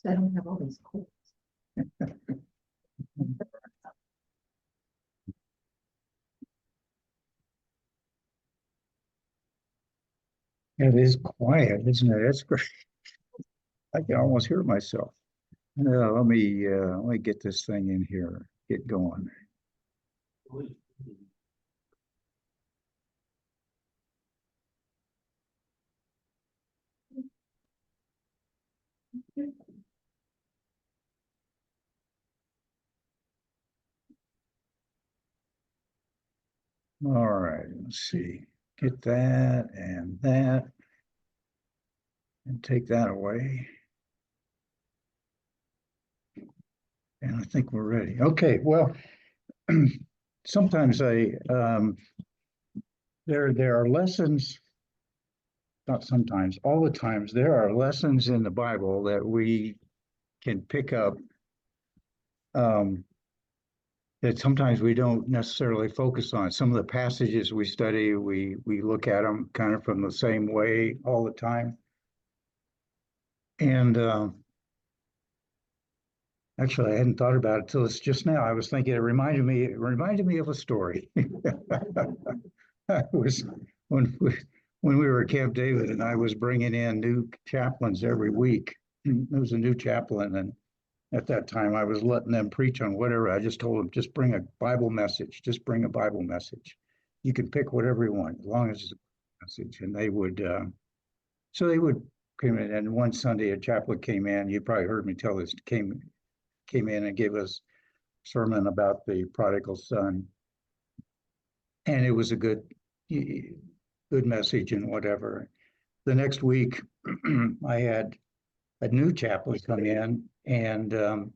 So I don't have all these colds. It is quiet, isn't it? That's great. I can almost hear myself. Let me get this thing in here, get going. All right, let's see. Get that and take that away. And I think we're ready. Okay, well, sometimes there are lessons, not sometimes, all the times, there are lessons in the Bible that we can pick up that sometimes we don't necessarily focus on. Some of the passages we study, we look at them kind of from the same way all the time. And actually, I hadn't thought about it till it's just now. I was thinking it reminded me of a story. I was when we were at Camp David, and I was bringing in new chaplains every week. There was a new chaplain, and at that time I was letting them preach on whatever. I just told them, just bring a Bible message. Just bring a Bible message. You can pick whatever you want, as long as it's a message. And they would, so they would come in. And one Sunday, a chaplain came in. You probably heard me tell this. Came in and gave us a sermon about the prodigal son, and it was a good message and whatever. The next week, I had a new chaplain come in, and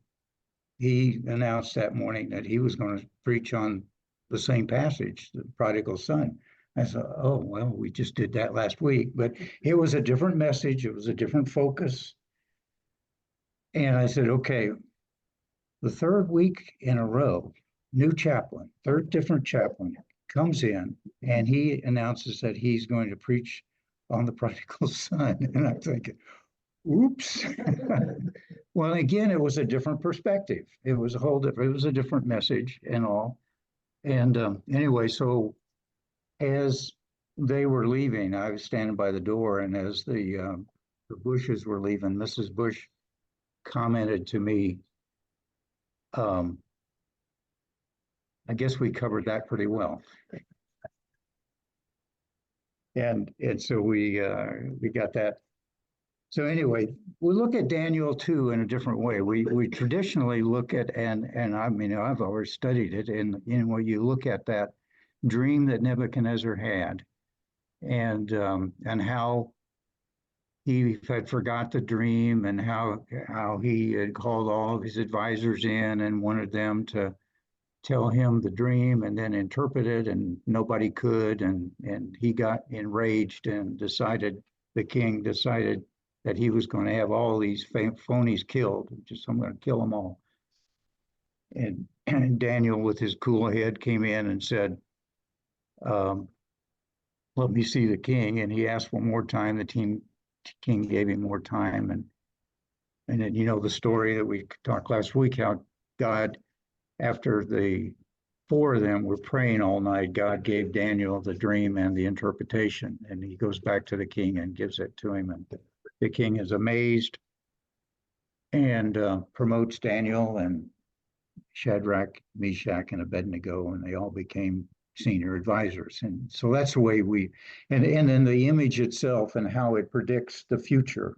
he announced that morning that he was going to preach on the same passage, the prodigal son. I said, oh, well, we just did that last week, but it was a different message. It was a different focus. And I said, okay, the third week in a row, new chaplain, third different chaplain comes in, and he announces that he's going to preach on the prodigal son. And I'm thinking, oops. Well, again, it was a different perspective. It was a different message and all. And anyway, so as they were leaving, I was standing by the door, and as the Bushes were leaving, Mrs. Bush commented to me, I guess we covered that pretty well. And so we got that. So anyway, we look at Daniel 2 in a different way. We traditionally look at, and I mean, I've already studied it, and when you look at that dream that Nebuchadnezzar had, and how he had forgot the dream, and how he had called all of his advisors in and wanted them to tell him the dream and then interpret it, and nobody could, and he got enraged and the king decided that he was going to have all these phonies killed. Just, I'm going to kill them all. And Daniel, with his cool head, came in and said, let me see the king. And he asked for more time. The king gave him more time. And then, you know, the story that we talked last week, how God, after the four of them were praying all night, God gave Daniel the dream and the interpretation. And he goes back to the king and gives it to him. And the king is amazed and promotes Daniel and Shadrach, Meshach, and Abednego, and they all became senior advisors. And so that's the way and then the image itself and how it predicts the future,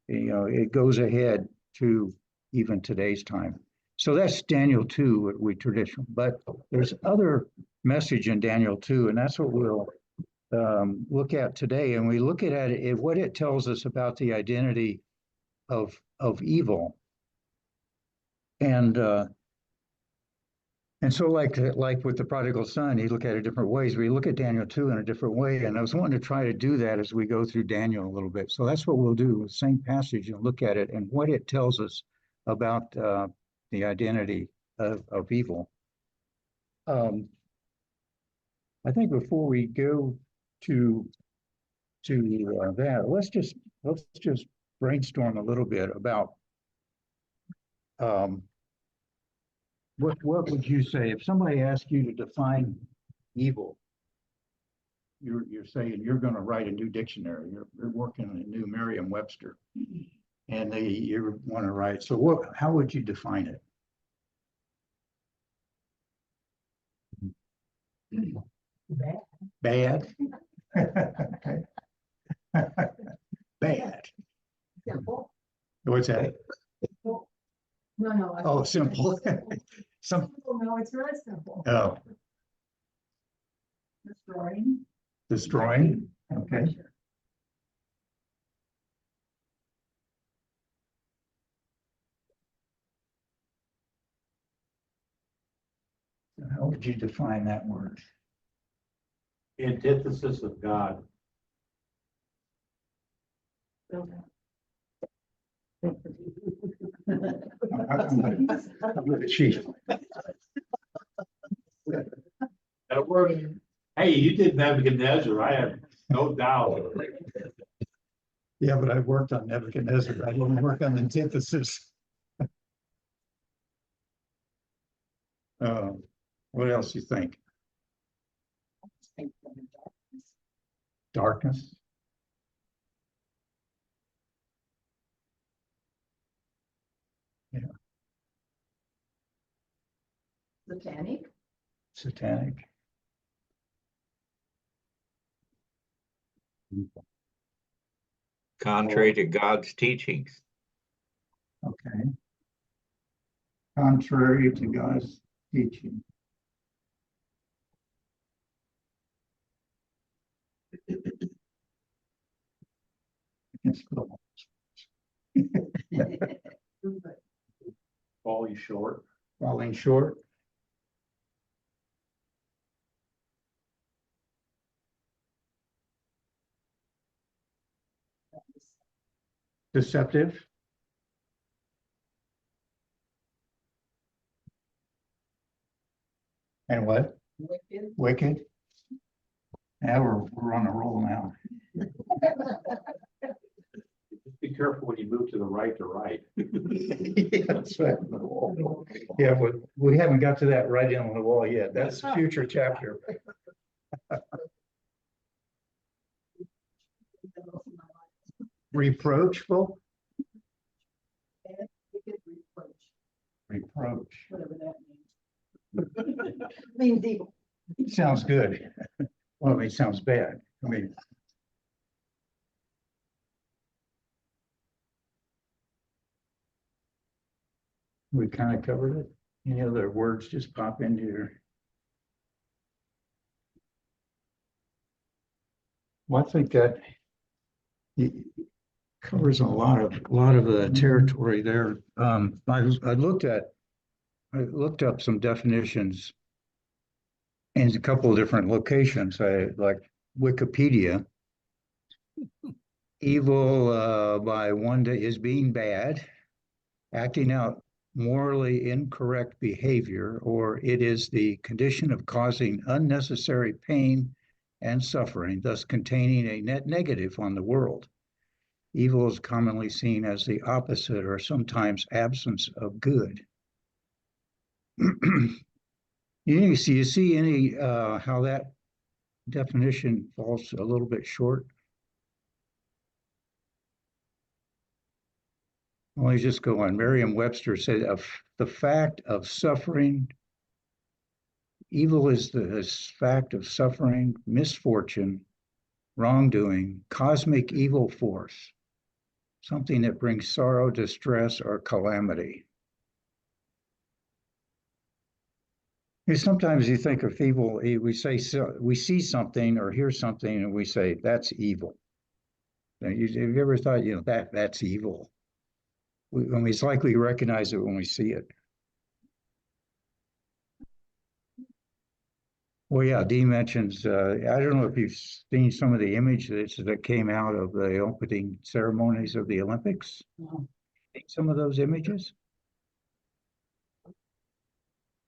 you know, it goes ahead to even today's time. So that's Daniel 2, what we traditional, but there's other message in Daniel 2, and that's what we'll look at today. And we look at it, what it tells us about the identity of evil. And so like with the prodigal son, you look at it different ways. We look at Daniel 2 in a different way. And I was wanting to try to do that as we go through Daniel a little bit. So that's what we'll do, the same passage, and look at it and what it tells us about the identity of evil. I think before we go to that, let's just brainstorm a little bit about um, what would you say if somebody asked you to define evil? You're saying you're going to write a new dictionary. You're working on a new Merriam-Webster, and you want to write. So how would you define it? Bad. Bad. Simple. What's that? No, no. Oh, simple. Some. Simple, no, it's not simple. Oh, Destroying. destroying. Okay. How would you define that word? Antithesis of God. I'm gonna cheat. That word, hey, you did Nebuchadnezzar, I have no doubt. Yeah, but I worked on Nebuchadnezzar. I didn't work on antithesis. What else do you think? Darkness. Yeah. Satanic. Satanic. Contrary to God's teachings. Okay. Contrary to God's teaching. It's cool. Falling short. Falling short. Deceptive. And what? Wicked. Wicked. Yeah, we're on a roll now. Just be careful when you move to the right to right. That's right. Yeah, but we haven't got to that writing on the wall yet. That's a future chapter. Reproachful. Wicked reproach, Reproach. whatever that means. Means evil. Sounds good. Well, I mean, it sounds bad. I mean. We kind of covered it. Any other words just pop into your? Well, I think that it covers a lot of the territory there. I looked up some definitions in a couple of different locations. I like Wikipedia. Evil by one day is being bad, acting out morally incorrect behavior, or it is the condition of causing unnecessary pain and suffering, thus containing a net negative on the world. Evil is commonly seen as the opposite or sometimes absence of good. You see any how that definition falls a little bit short? Well, let's just go on. Merriam-Webster said of the fact of suffering, evil is the fact of suffering, misfortune, wrongdoing, cosmic evil force, something that brings sorrow, distress, or calamity. And sometimes you think of evil, we see something or hear something and we say, that's evil. Have you ever thought, that's evil? It's likely to recognize it when we see it. Well, yeah, Dee mentions, I don't know if you've seen some of the images that came out of the opening ceremonies of the Olympics. Some of those images?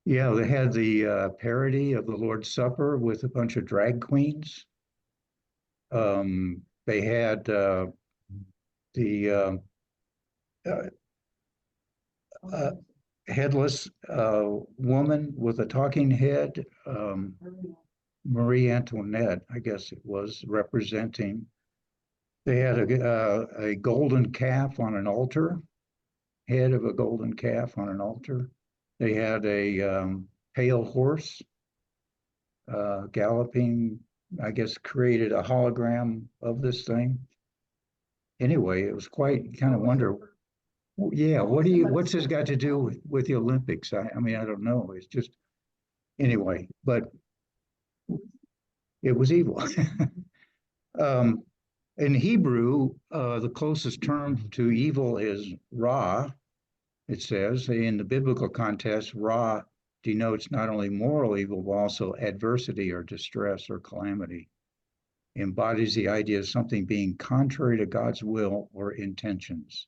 Yeah, they had the parody of the Lord's Supper with a bunch of drag queens. They had the headless woman with a talking head, Marie Antoinette, I guess it was, representing. They had a golden calf on an altar, head of a golden calf on an altar. They had a pale horse galloping, I guess, created a hologram of this thing. Anyway, it was quite kind of wonder. Yeah, what's this got to do with the Olympics? I mean, I don't know. It's just, anyway, but it was evil. In Hebrew, the closest term to evil is Ra. It says in the biblical context, Ra denotes not only moral evil, but also adversity or distress or calamity. Embodies the idea of something being contrary to God's will or intentions.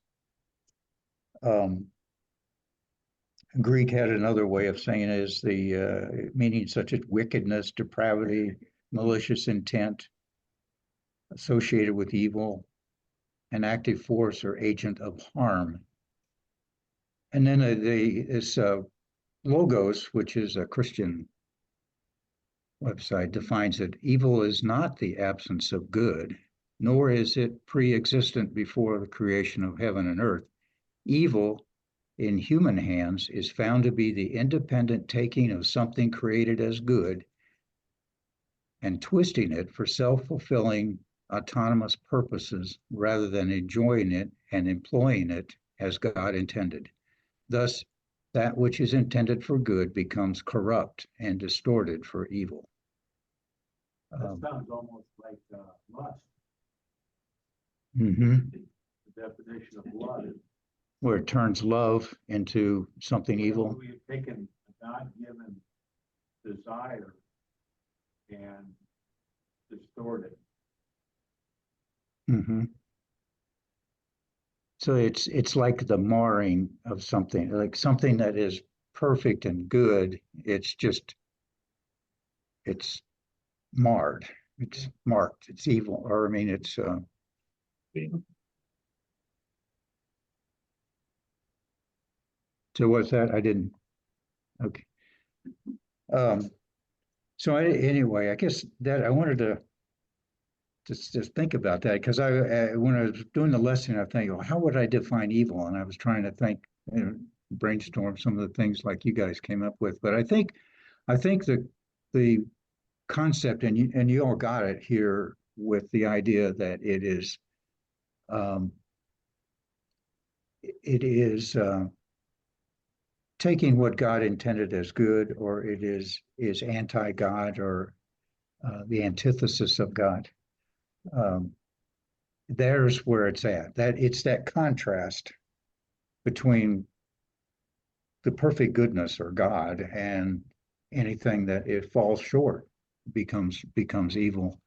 Greek had another way of saying it, is the meaning such as wickedness, depravity, malicious intent associated with evil, an active force or agent of harm. And then this Logos, which is a Christian website, defines that evil is not the absence of good, nor is it pre-existent before the creation of heaven and earth. Evil in human hands is found to be the independent taking of something created as good and twisting it for self-fulfilling autonomous purposes rather than enjoying it and employing it as God intended. Thus, that which is intended for good becomes corrupt and distorted for evil. That sounds almost like lust. The definition of lust. Where it turns love into something evil. We've taken a God-given desire and distorted. So it's like the marring of something, like something that is perfect and good. It's marred. It's marked. It's evil, or I mean, it's. So what's that? I didn't. Okay. So anyway, I guess that I wanted to just think about that, because when I was doing the lesson, I think, well, how would I define evil? And I was trying to think, brainstorm some of the things like you guys came up with. But I think the concept, and you all got it here with the idea that it is taking what God intended as good, or it is anti-God, or the antithesis of God. There's where it's at. That it's that contrast between the perfect goodness or God and anything that it falls short becomes evil.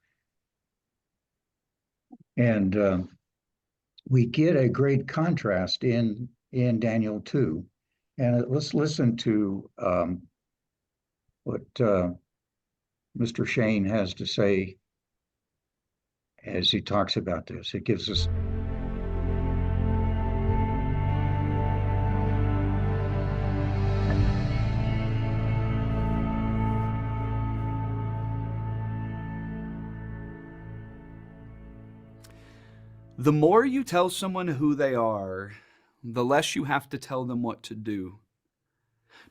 And we get a great contrast in Daniel 2. And let's listen to what Mr. Shane has to say as he talks about this. It gives us. The more you tell someone who they are, the less you have to tell them what to do.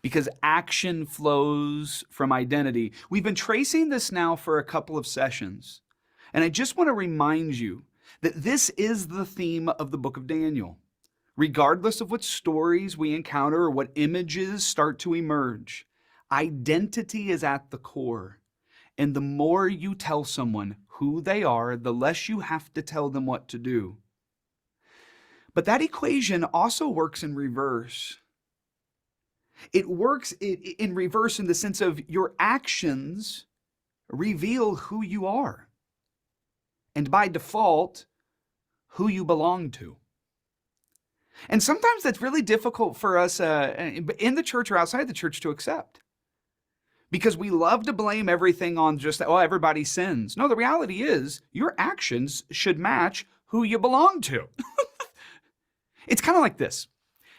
Because action flows from identity. We've been tracing this now for a couple of sessions. And I just want to remind you that this is the theme of the book of Daniel. Regardless of what stories we encounter or what images start to emerge, identity is at the core. And the more you tell someone who they are, the less you have to tell them what to do. But that equation also works in reverse. It works in reverse in the sense of your actions reveal who you are. And by default, who you belong to. And sometimes that's really difficult for us in the church or outside the church to accept. Because we love to blame everything on just, everybody sins. No, the reality is your actions should match who you belong to. It's kind of like this.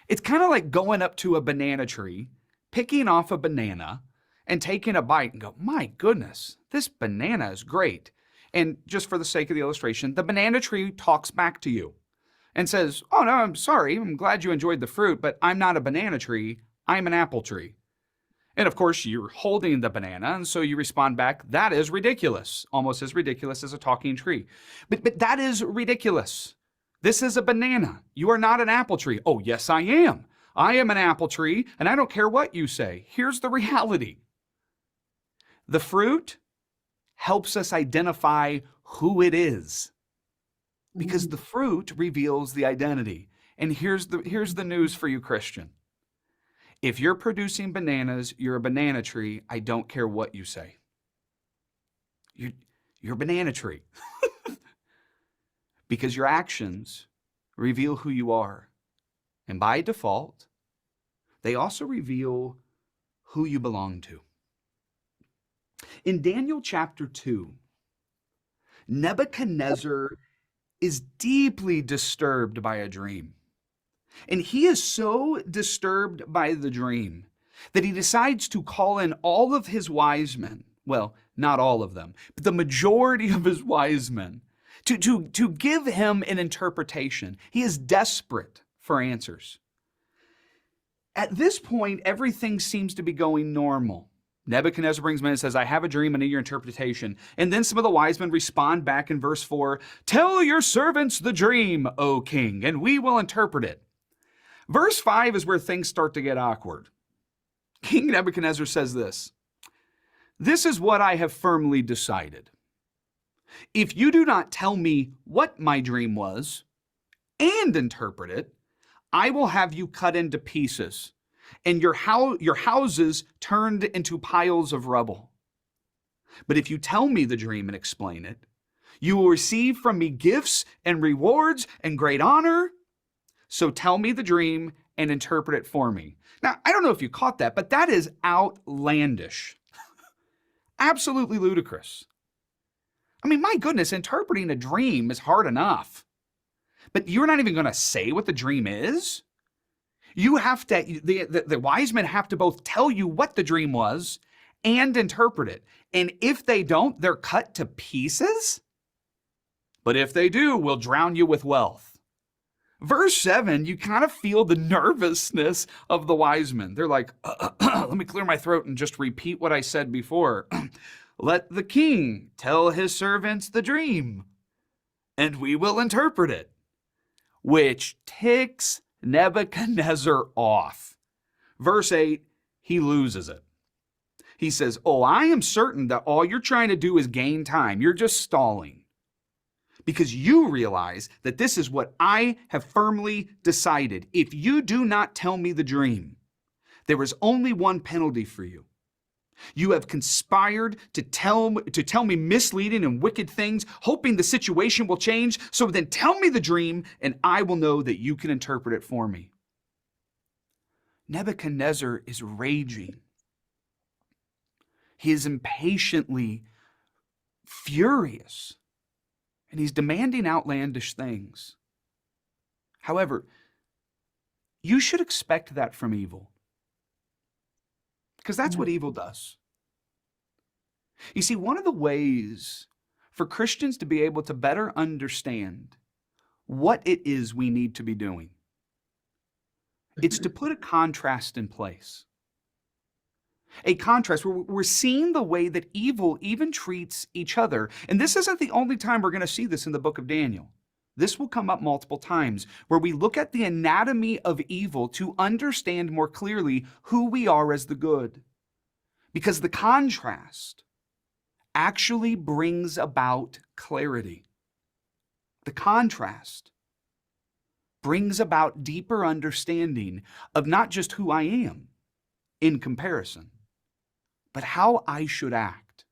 It's kind of like going up to a banana tree, picking off a banana, and taking a bite and go, my goodness, this banana is great. And just for the sake of the illustration, the banana tree talks back to you and says, oh no, I'm sorry, I'm glad you enjoyed the fruit, but I'm not a banana tree, I'm an apple tree. And of course, you're holding the banana, and so you respond back, that is ridiculous, almost as ridiculous as a talking tree. But that is ridiculous. This is a banana. You are not an apple tree. Oh, yes, I am. I am an apple tree, and I don't care what you say. Here's the reality. The fruit helps us identify who it is, because the fruit reveals the identity. And here's the news for you, Christian. If you're producing bananas, you're a banana tree. I don't care what you say. You're a banana tree. Because your actions reveal who you are. And by default, they also reveal who you belong to. In Daniel chapter 2, Nebuchadnezzar is deeply disturbed by a dream. And he is so disturbed by the dream that he decides to call in all of his wise men. Well, not all of them, but the majority of his wise men to give him an interpretation. He is desperate for answers. At this point, everything seems to be going normal. Nebuchadnezzar brings him in and says, I have a dream, I need your interpretation. And then some of the wise men respond back in verse 4, tell your servants the dream, O king, and we will interpret it. Verse 5 is where things start to get awkward. King Nebuchadnezzar says this is what I have firmly decided. If you do not tell me what my dream was and interpret it, I will have you cut into pieces and your houses turned into piles of rubble. But if you tell me the dream and explain it, you will receive from me gifts and rewards and great honor. So tell me the dream and interpret it for me. Now, I don't know if you caught that, but that is outlandish. Absolutely ludicrous. I mean, my goodness, interpreting a dream is hard enough. But you're not even going to say what the dream is? You have to, the wise men have to both tell you what the dream was and interpret it. And if they don't, they're cut to pieces? But if they do, we'll drown you with wealth. Verse 7, you kind of feel the nervousness of the wise men. They're like, let me clear my throat and just repeat what I said before. Let the king tell his servants the dream, and we will interpret it. Which ticks Nebuchadnezzar off. Verse 8, he loses it. He says, oh, I am certain that all you're trying to do is gain time. You're just stalling. Because you realize that this is what I have firmly decided. If you do not tell me the dream, there is only one penalty for you. You have conspired to tell me misleading and wicked things, hoping the situation will change. So then tell me the dream, and I will know that you can interpret it for me. Nebuchadnezzar is raging. He is impatiently furious, and he's demanding outlandish things. However, you should expect that from evil. Because that's what evil does. You see, one of the ways for Christians to be able to better understand what it is we need to be doing, it's to put a contrast in place. A contrast where we're seeing the way that evil even treats each other. And this isn't the only time we're going to see this in the book of Daniel. This will come up multiple times, where we look at the anatomy of evil to understand more clearly who we are as the good. Because the contrast actually brings about clarity. The contrast brings about deeper understanding of not just who I am in comparison, but how I should act.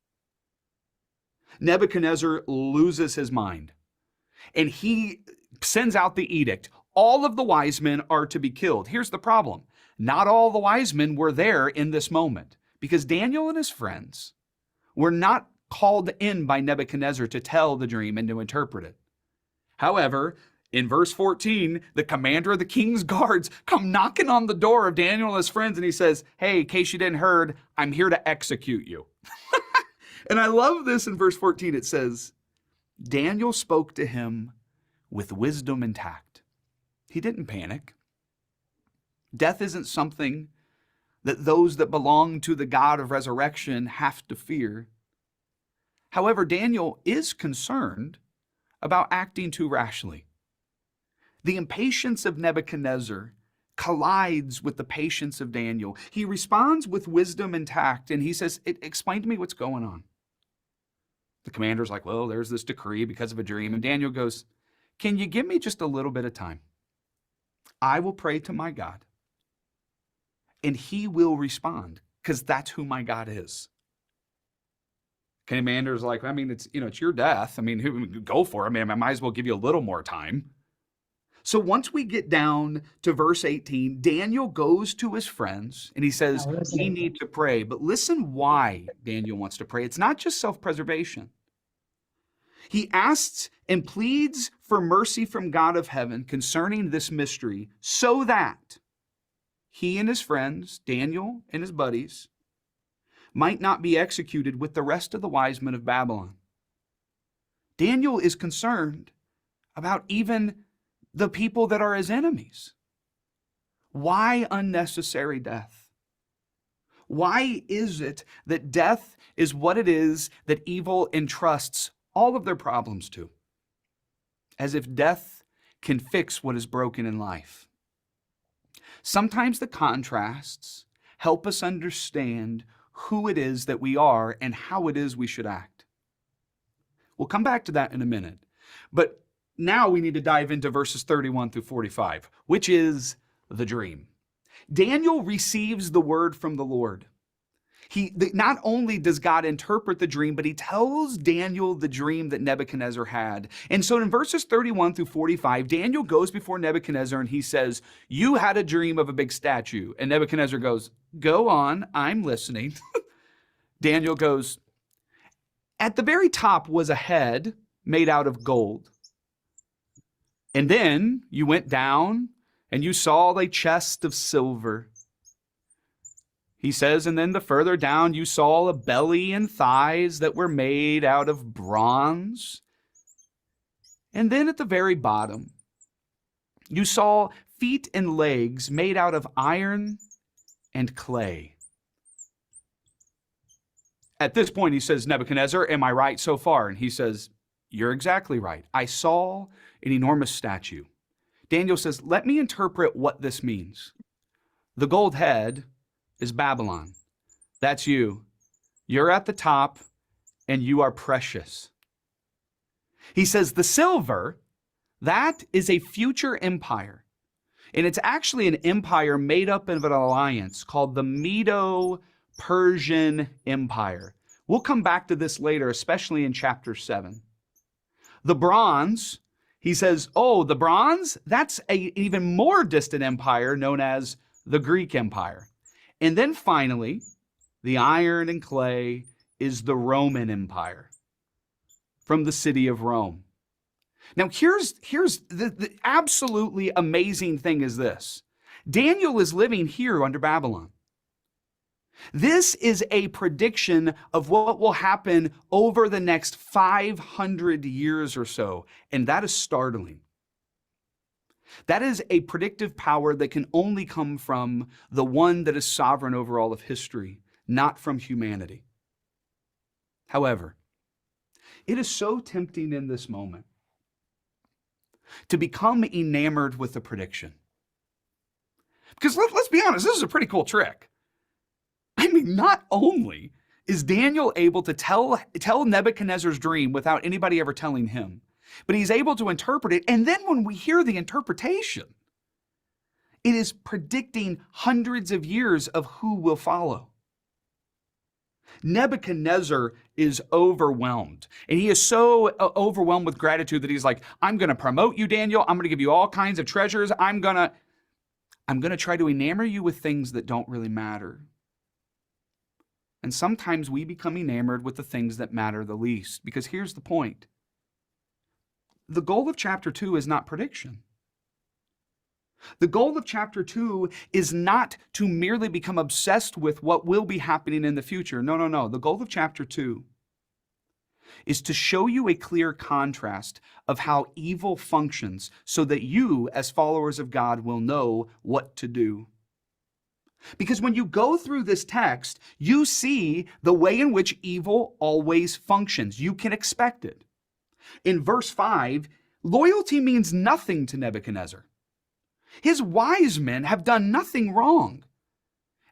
Nebuchadnezzar loses his mind. And he sends out the edict. All of the wise men are to be killed. Here's the problem. Not all the wise men were there in this moment, because Daniel and his friends were not called in by Nebuchadnezzar to tell the dream and to interpret it. However, In verse 14, the commander of the king's guards come knocking on the door of Daniel and his friends, and he says, hey, in case you didn't heard, I'm here to execute you. And I love this in verse 14. It says, Daniel spoke to him with wisdom and tact. He didn't panic. Death isn't something that those that belong to the God of resurrection have to fear. However, Daniel is concerned about acting too rashly. The impatience of Nebuchadnezzar collides with the patience of Daniel. He responds with wisdom and tact, and he says, explain to me what's going on. The commander's like, well, there's this decree because of a dream. And Daniel goes, can you give me just a little bit of time? I will pray to my God, and he will respond, because that's who my God is. Commander's like, I mean, it's your death. I mean, go for it. I mean, I might as well give you a little more time. So once we get down to verse 18, Daniel goes to his friends and he says, we need to pray. But listen why Daniel wants to pray. It's not just self-preservation. He asks and pleads for mercy from God of heaven concerning this mystery so that he and his friends, Daniel and his buddies, might not be executed with the rest of the wise men of Babylon. Daniel is concerned about even the people that are his enemies. Why unnecessary death? Why is it that death is what it is that evil entrusts all of their problems to? As if death can fix what is broken in life. Sometimes the contrasts help us understand who it is that we are and how it is we should act. We'll come back to that in a minute. But now we need to dive into verses 31 through 45, which is the dream. Daniel receives the word from the Lord. Not only does God interpret the dream, but he tells Daniel the dream that Nebuchadnezzar had. And so in verses 31 through 45, Daniel goes before Nebuchadnezzar and he says, you had a dream of a big statue. And Nebuchadnezzar goes, go on, I'm listening. Daniel goes, at the very top was a head made out of gold. And then you went down and you saw a chest of silver. He says, and then the further down you saw a belly and thighs that were made out of bronze. And then at the very bottom, you saw feet and legs made out of iron and clay. At this point, he says, Nebuchadnezzar, am I right so far? And he says, you're exactly right. I saw an enormous statue. Daniel says, let me interpret what this means. The gold head is Babylon. That's you. You're at the top and you are precious. He says the silver, that is a future empire. And it's actually an empire made up of an alliance called the Medo-Persian Empire. We'll come back to this later, especially in chapter 7. The bronze, he says, oh, the bronze, that's an even more distant empire known as the Greek Empire. And then finally, the iron and clay is the Roman Empire from the city of Rome. Now, here's the absolutely amazing thing is this. Daniel is living here under Babylon. This is a prediction of what will happen over the next 500 years or so, and that is startling. That is a predictive power that can only come from the one that is sovereign over all of history, not from humanity. However, it is so tempting in this moment to become enamored with the prediction. Because let's be honest, this is a pretty cool trick. I mean, not only is Daniel able to tell Nebuchadnezzar's dream without anybody ever telling him, but he's able to interpret it. And then when we hear the interpretation, it is predicting hundreds of years of who will follow. Nebuchadnezzar is overwhelmed. And he is so overwhelmed with gratitude that he's like, I'm going to promote you, Daniel. I'm going to give you all kinds of treasures. I'm going to try to enamor you with things that don't really matter. And sometimes we become enamored with the things that matter the least. Because here's the point. the goal of chapter 2 is not prediction. The goal of chapter 2 is not to merely become obsessed with what will be happening in the future. No, no, no. The goal of chapter 2 is to show you a clear contrast of how evil functions so that you, as followers of God, will know what to do. Because when you go through this text, you see the way in which evil always functions. You can expect it. In verse 5, loyalty means nothing to Nebuchadnezzar. His wise men have done nothing wrong.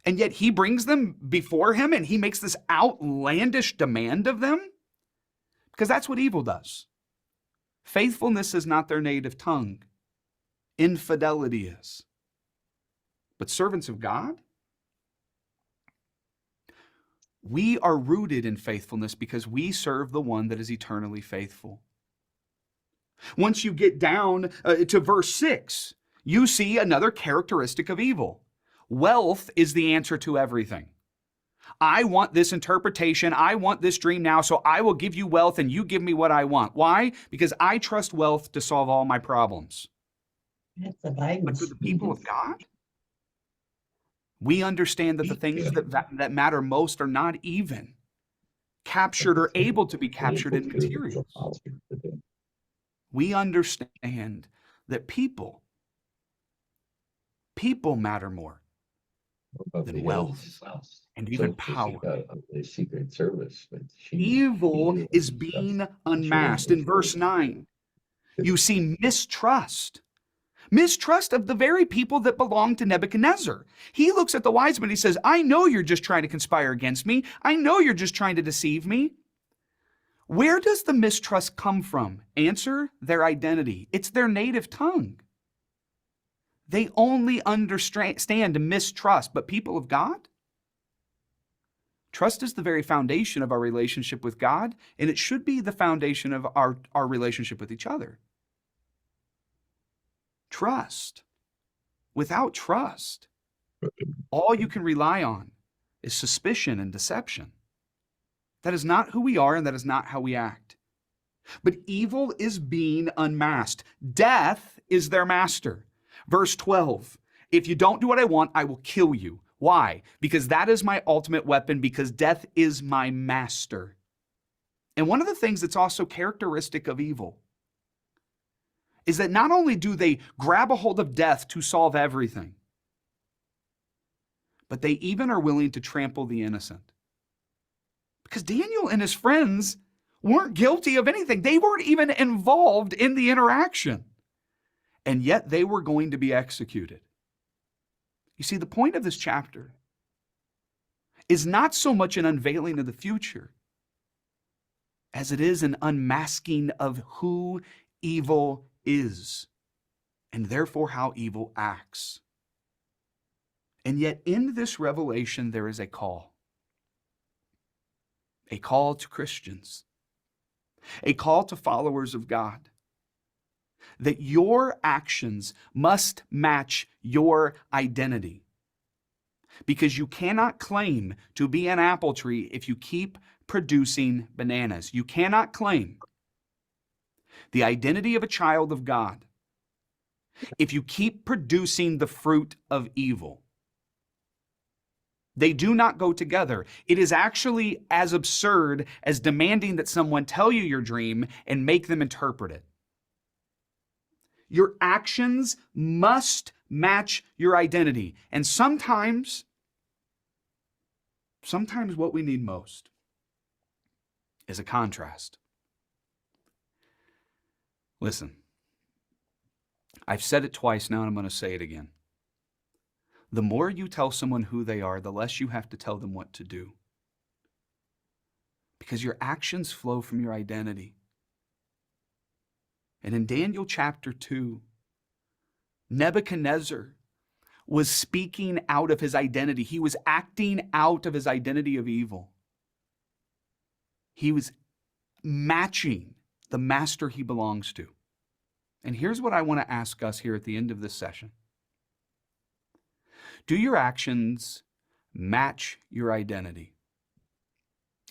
And yet he brings them before him and he makes this outlandish demand of them. Because that's what evil does. Faithfulness is not their native tongue. Infidelity is. But servants of God, we are rooted in faithfulness because we serve the one that is eternally faithful. Once you get down to verse 6, you see another characteristic of evil. Wealth is the answer to everything. I want this interpretation. I want this dream now, so I will give you wealth and you give me what I want. Why? Because I trust wealth to solve all my problems. That's the Bible. But for the people of God, we understand that the things that matter most are not even captured or able to be captured in materials. We understand that people matter more than wealth and even power. The Secret Service. Evil is being unmasked. In verse 9, you see mistrust. Mistrust of the very people that belong to Nebuchadnezzar. He looks at the wise men and he says, I know you're just trying to conspire against me. I know you're just trying to deceive me. Where does the mistrust come from? Answer, their identity. It's their native tongue. They only understand mistrust, but people of God? Trust is the very foundation of our relationship with God, and it should be the foundation of our relationship with each other. Trust. Without trust, all you can rely on is suspicion and deception. That is not who we are, and that is not how we act. But evil is being unmasked. Death is their master. Verse 12, if you don't do what I want, I will kill you. Why? Because that is my ultimate weapon, because death is my master. And one of the things that's also characteristic of evil is that not only do they grab a hold of death to solve everything, but they even are willing to trample the innocent. Because Daniel and his friends weren't guilty of anything. They weren't even involved in the interaction. And yet they were going to be executed. You see, the point of this chapter is not so much an unveiling of the future as it is an unmasking of who evil is, and therefore how evil acts. And yet in this revelation, there is a call to Christians, a call to followers of God, that your actions must match your identity. Because you cannot claim to be an apple tree if you keep producing bananas. You cannot claim the identity of a child of God if you keep producing the fruit of evil. They do not go together. It is actually as absurd as demanding that someone tell you your dream and make them interpret it. Your actions must match your identity. And sometimes what we need most is a contrast. Listen, I've said it twice now and I'm going to say it again. The more you tell someone who they are, the less you have to tell them what to do. Because your actions flow from your identity. And in Daniel chapter 2, Nebuchadnezzar was speaking out of his identity. He was acting out of his identity of evil. He was matching the master he belongs to. And here's what I want to ask us here at the end of this session. Do your actions match your identity?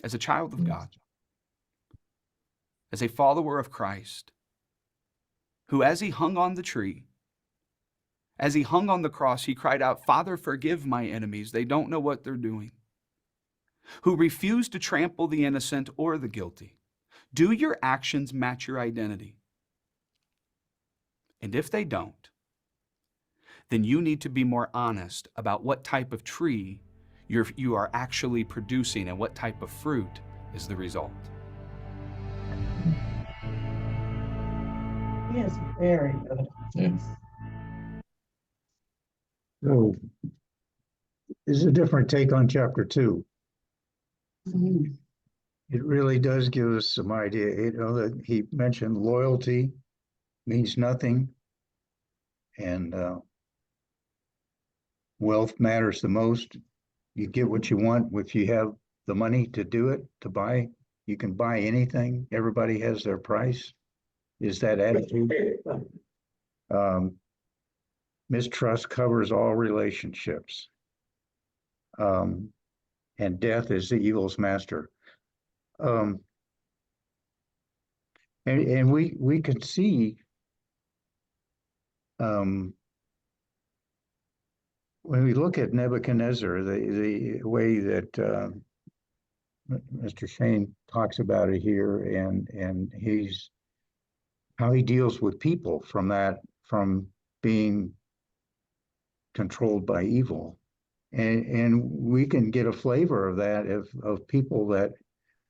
As a child of God, as a follower of Christ, who, as he hung on the tree, as he hung on the cross, he cried out, "Father, forgive my enemies. They don't know what they're doing." Who refused to trample the innocent or the guilty. Do your actions match your identity? And if they don't, then you need to be more honest about what type of tree you are actually producing and what type of fruit is the result. He is very good. Yeah. So this is a different take on chapter 2. Mhm. It really does give us some idea, that he mentioned loyalty means nothing, and wealth matters the most. You get what you want if you have the money to do it, to buy. You can buy anything. Everybody has their price. Is that attitude? Mistrust covers all relationships. And death is the evil's master. And we can see when we look at Nebuchadnezzar, the way that Mr. Shane talks about it here, and how he deals with people from being controlled by evil. And we can get a flavor of that of people that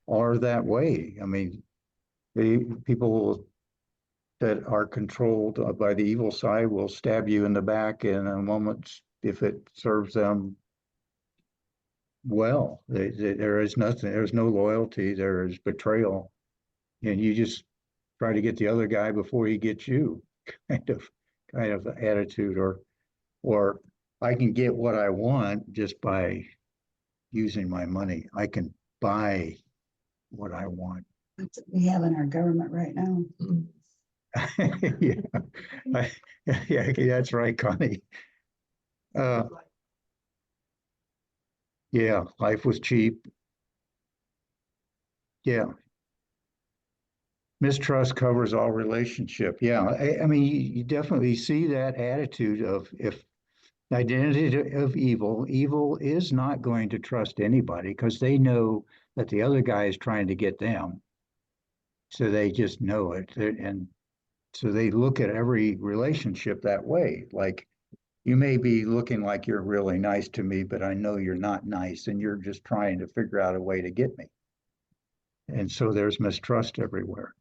are that way. I mean, the people that are controlled by the evil side will stab you in the back in a moment if it serves them well. There is nothing, there's no loyalty, there is betrayal, and you just try to get the other guy before he gets you, kind of attitude, or I can get what I want just by using my money. I can buy what I want. That's what we have in our government right now. Mm. Yeah, yeah, that's right, Connie. Yeah, life was cheap. Yeah. Mistrust covers all relationship. Yeah, I mean, you definitely see that attitude of if identity of evil, evil is not going to trust anybody because they know that the other guy is trying to get them. So they just know it. And so they look at every relationship that way. Like, you may be looking like you're really nice to me, but I know you're not nice and you're just trying to figure out a way to get me. And so there's mistrust everywhere.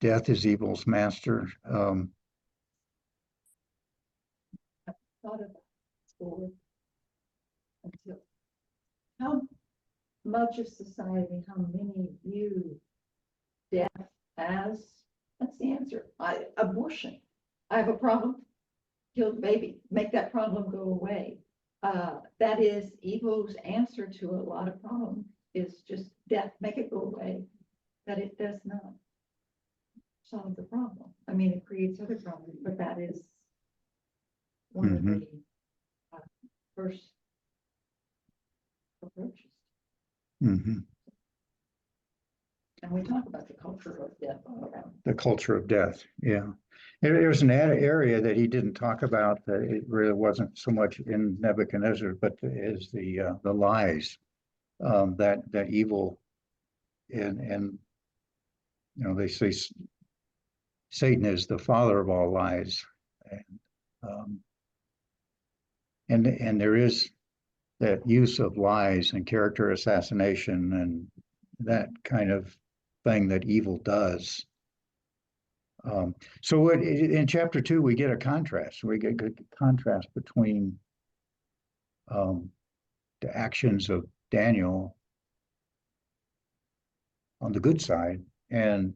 Death is evil's master. Thought about school until how much of society, how many view death as, that's the answer, abortion. I have a problem, kill the baby, make that problem go away. That is evil's answer to a lot of problems, is just death, make it go away. That it does not solve the problem. I mean, it creates other problems, but that is one of the first approaches. Mhm. And we talk about the culture of death all around. The culture of death. Yeah. There's an area that he didn't talk about that it really wasn't so much in Nebuchadnezzar, but is the lies, that evil, and they say Satan is the father of all lies, and there is that use of lies and character assassination and that kind of thing that evil does. So in chapter 2, we get a contrast. We get a contrast between the actions of Daniel on the good side and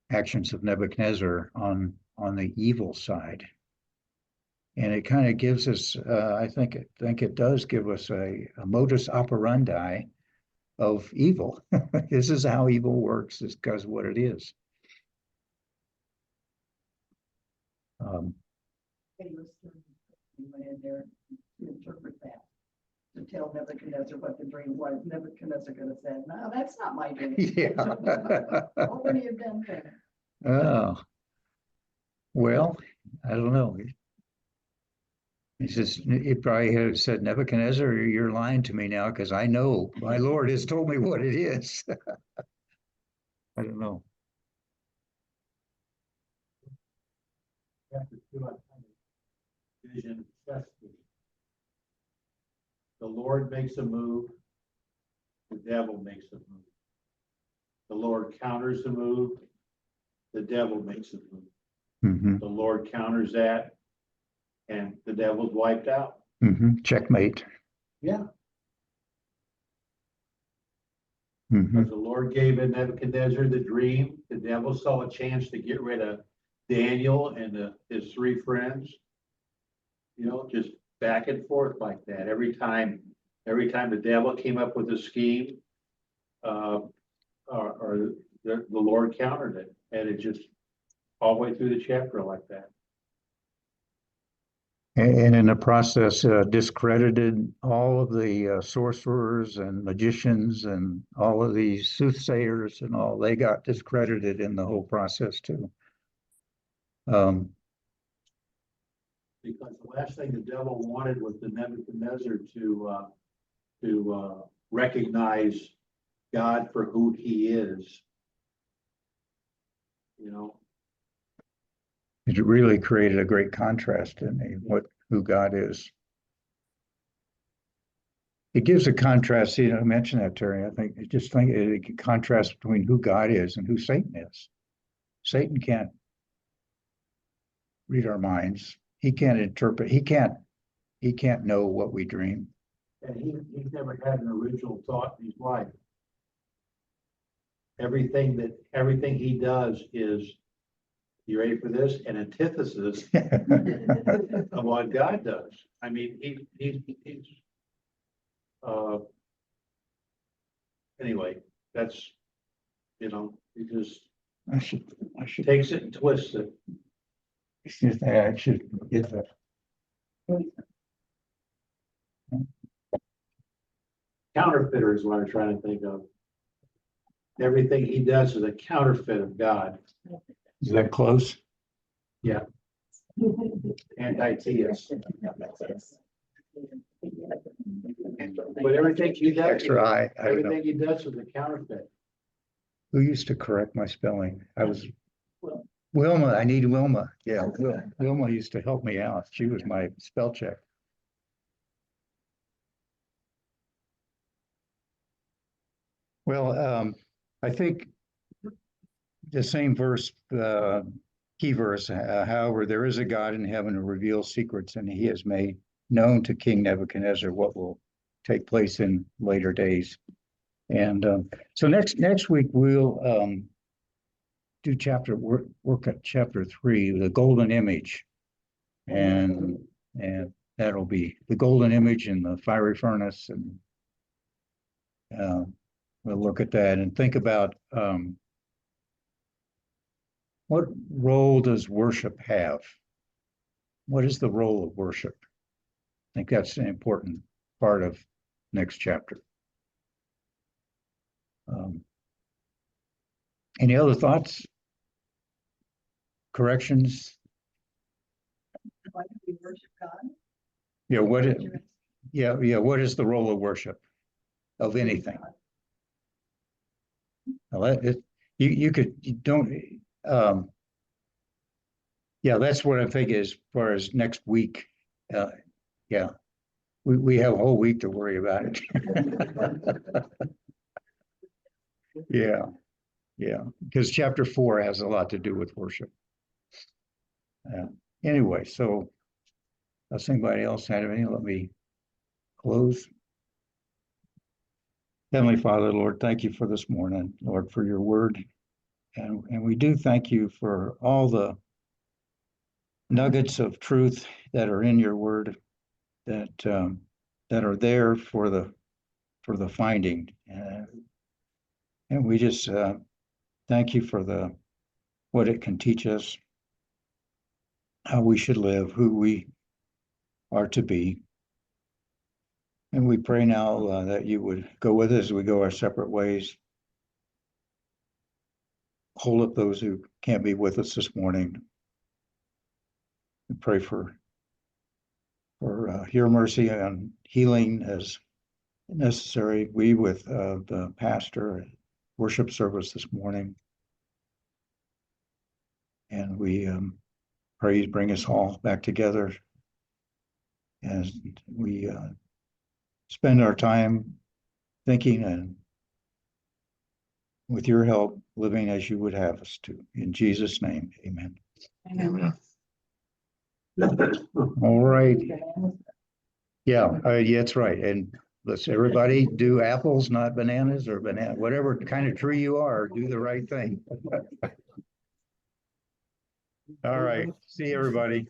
actions of Nebuchadnezzar on the evil side. And it kind of gives us, I think it does give us a modus operandi of evil. This is how evil works, is because what it is. They were in there to interpret that. to tell Nebuchadnezzar what the dream was. Nebuchadnezzar could have said, no, that's not my dream. Yeah. What would he have done there? Oh, well, I don't know. He says, he probably have said, Nebuchadnezzar, you're lying to me now because I know my Lord has told me what it is. I don't know. Chapter 2, I find it vision necessity. The Lord makes a move, the devil makes a move. The Lord counters the move, the devil makes a move. Hmm. The Lord counters that, and the devil's wiped out. Hmm. Checkmate. Yeah. Hmm. Because the Lord gave Nebuchadnezzar the dream, the devil saw a chance to get rid of Daniel and his three friends. You know, just back and forth like that. Every time the devil came up with a scheme, or the Lord countered it, and it just all the way through the chapter like that. And in the process, discredited all of the sorcerers and magicians and all of these soothsayers and all. They got discredited in the whole process too. Because the last thing the devil wanted was the Nebuchadnezzar to recognize God for who he is. You know, It really created a great contrast in me, who God is. It gives a contrast, I mentioned that, Terry. I think it contrasts between who God is and who Satan is. Satan can't read our minds. He can't interpret. He can't know what we dream. and he's never had an original thought in his life. Everything he does is, you ready for this? An antithesis of what God does. I mean, he's anyway, that's, he just I should takes it and twists it. I should get that. Counterfeiter is what I'm trying to think of. Everything he does is a counterfeit of God. Is that close? Anti-theist. But everything he does, Extra I don't know. everything he does is a counterfeit. Who used to correct my spelling? I was Wilma. I need Wilma. Yeah, Wilma used to help me out. She was my spell check. Well, I think the same verse, key verse, however, there is a God in heaven who reveals secrets, and he has made known to King Nebuchadnezzar what will take place in later days. And so next week we'll do work at chapter 3, the golden image, and that'll be the golden image in the fiery furnace, and we'll look at that and think about what role does worship have? What is the role of worship? I think that's an important part of next chapter. Any other thoughts? Corrections? Why do we worship God? Yeah, what is the role of worship of anything? Well, you don't yeah, that's what I'm thinking as far as next week. Yeah, we have a whole week to worry about it. Yeah, because chapter 4 has a lot to do with worship. Anyway, so unless anybody else had any, let me close. Heavenly Father, Lord, thank you for this morning, Lord, for your word. And we do thank you for all the nuggets of truth that are in your word, that are there for the finding. And we just thank you for what it can teach us, how we should live, who we are to be. And we pray now that you would go with us as we go our separate ways. Hold up those who can't be with us this morning. We pray for your mercy and healing as necessary. We with the pastor worship service this morning. And we pray you bring us all back together as we spend our time thinking and with your help, living as you would have us to. In Jesus' name, amen. Amen. All right. Yeah, that's right. And let's everybody do apples, not bananas, or banana, whatever kind of tree you are, do the right thing. All right. See everybody.